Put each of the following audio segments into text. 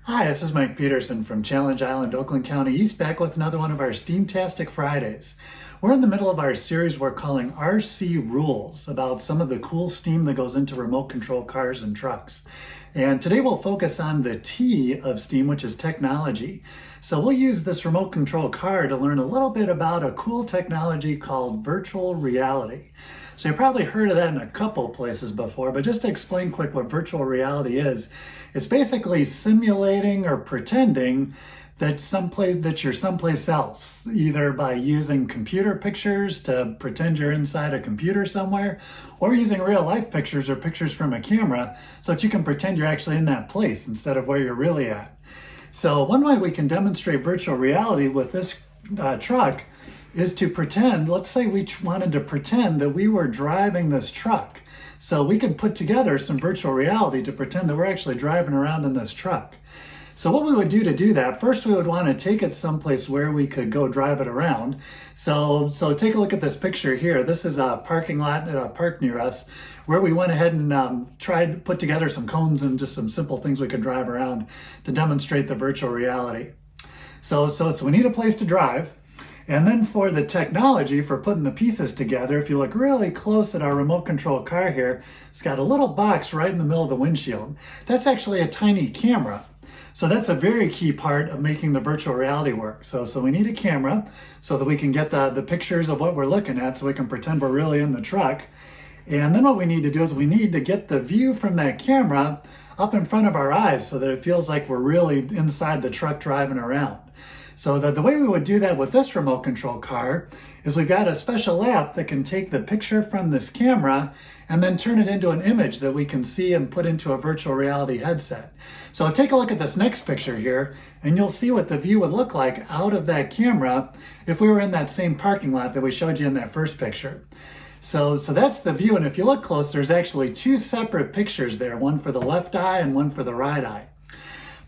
Hi, this is Mike Peterson from Challenge Island, Oakland County East, back with another one of our Steamtastic Fridays. We're in the middle of our series we're calling RC Rules, about some of the cool steam that goes into remote control cars and trucks. And today we'll focus on the T of steam, which is technology. So we'll use this remote control car to learn a little bit about a cool technology called virtual reality. So you've probably heard of that in a couple places before, but just to explain quick what virtual reality is, it's basically simulating or pretending that you're someplace else, either by using computer pictures to pretend you're inside a computer somewhere, or using real life pictures or pictures from a camera so that you can pretend you're actually in that place instead of where you're really at. So one way we can demonstrate virtual reality with this truck is to pretend, let's say we wanted to pretend that we were driving this truck. So we could put together some virtual reality to pretend that we're actually driving around in this truck. So what we would do to do that, first we would want to take it someplace where we could go drive it around. So take a look at this picture here. This is a parking lot at a park near us where we went ahead and tried to put together some cones and just some simple things we could drive around to demonstrate the virtual reality. So we need a place to drive. And then for the technology, for putting the pieces together, if you look really close at our remote control car here, it's got a little box right in the middle of the windshield. That's actually a tiny camera. So that's a very key part of making the virtual reality work. So we need a camera so that we can get the pictures of what we're looking at so we can pretend we're really in the truck. And then what we need to do is we need to get the view from that camera up in front of our eyes so that it feels like we're really inside the truck driving around. So the way we would do that with this remote control car is we've got a special app that can take the picture from this camera and then turn it into an image that we can see and put into a virtual reality headset. So take a look at this next picture here and you'll see what the view would look like out of that camera if we were in that same parking lot that we showed you in that first picture. So that's the view, and if you look close, there's actually two separate pictures there, one for the left eye and one for the right eye.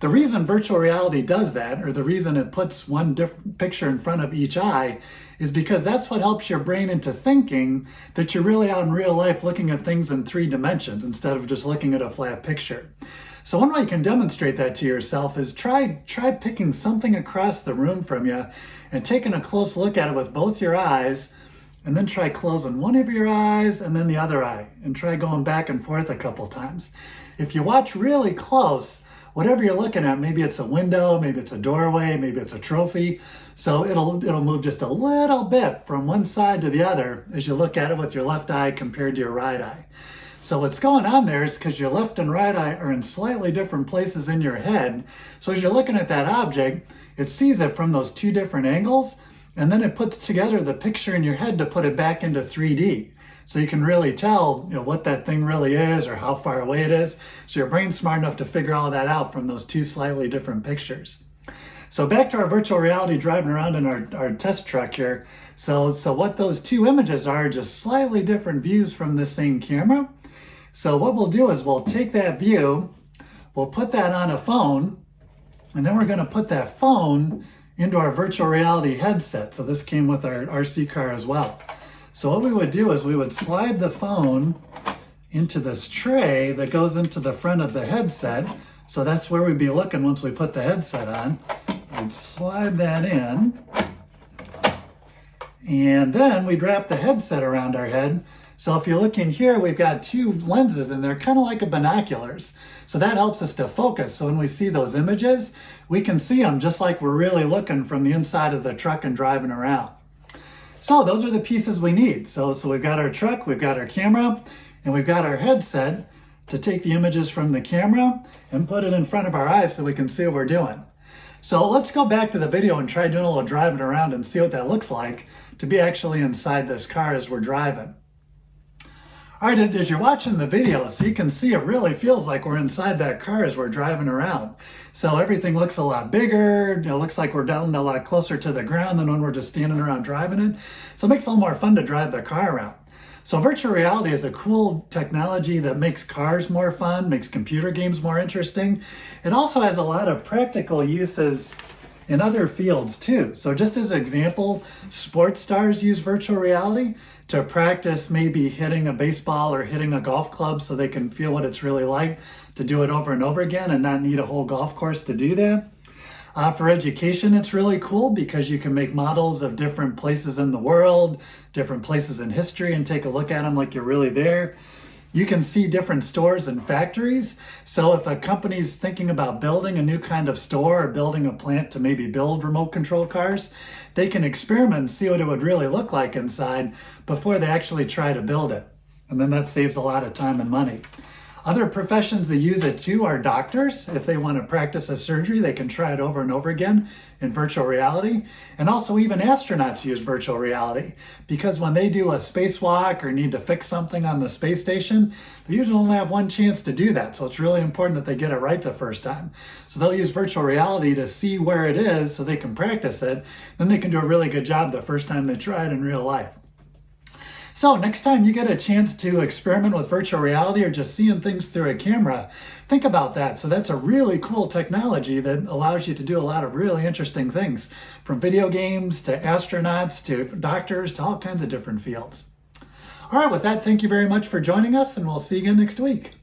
The reason virtual reality does that, or the reason it puts one different picture in front of each eye, is because that's what helps your brain into thinking that you're really out in real life looking at things in 3 dimensions instead of just looking at a flat picture. So one way you can demonstrate that to yourself is try picking something across the room from you and taking a close look at it with both your eyes, and then try closing one of your eyes and then the other eye, and try going back and forth a couple times. If you watch really close, whatever you're looking at, maybe it's a window, maybe it's a doorway, maybe it's a trophy. So it'll move just a little bit from one side to the other as you look at it with your left eye compared to your right eye. So what's going on there is because your left and right eye are in slightly different places in your head. So as you're looking at that object, it sees it from those 2 different angles, and then it puts together the picture in your head to put it back into 3D. So you can really tell, what that thing really is or how far away it is. So your brain's smart enough to figure all that out from those 2 slightly different pictures. So back to our virtual reality driving around in our test truck here. So what those 2 images are just slightly different views from the same camera. So what we'll do is we'll take that view, we'll put that on a phone, and then we're going to put that phone into our virtual reality headset. So this came with our RC car as well. So what we would do is we would slide the phone into this tray that goes into the front of the headset. So that's where we'd be looking once we put the headset on. We'd slide that in. And then we'd wrap the headset around our head. So if you look in here, we've got 2 lenses in there, kind of like a binoculars. So that helps us to focus. So when we see those images, we can see them just like we're really looking from the inside of the truck and driving around. So those are the pieces we need. So we've got our truck, we've got our camera, and we've got our headset to take the images from the camera and put it in front of our eyes so we can see what we're doing. So let's go back to the video and try doing a little driving around and see what that looks like to be actually inside this car as we're driving. All right, as you're watching the video, so you can see it really feels like we're inside that car as we're driving around. So everything looks a lot bigger, looks like we're down a lot closer to the ground than when we're just standing around driving it. So it makes it a little more fun to drive the car around. So virtual reality is a cool technology that makes cars more fun, makes computer games more interesting. It also has a lot of practical uses in other fields too. So just as an example, sports stars use virtual reality to practice maybe hitting a baseball or hitting a golf club so they can feel what it's really like to do it over and over again and not need a whole golf course to do that. For education, it's really cool because you can make models of different places in the world, different places in history, and take a look at them like you're really there. You can see different stores and factories. So if a company's thinking about building a new kind of store or building a plant to maybe build remote control cars, they can experiment and see what it would really look like inside before they actually try to build it. And then that saves a lot of time and money. Other professions that use it too are doctors. If they want to practice a surgery, they can try it over and over again in virtual reality. And also even astronauts use virtual reality because when they do a spacewalk or need to fix something on the space station, they usually only have one chance to do that. So it's really important that they get it right the first time. So they'll use virtual reality to see where it is so they can practice it. Then they can do a really good job the first time they try it in real life. So next time you get a chance to experiment with virtual reality or just seeing things through a camera, think about that. So that's a really cool technology that allows you to do a lot of really interesting things, from video games to astronauts to doctors to all kinds of different fields. All right, with that, thank you very much for joining us, and we'll see you again next week.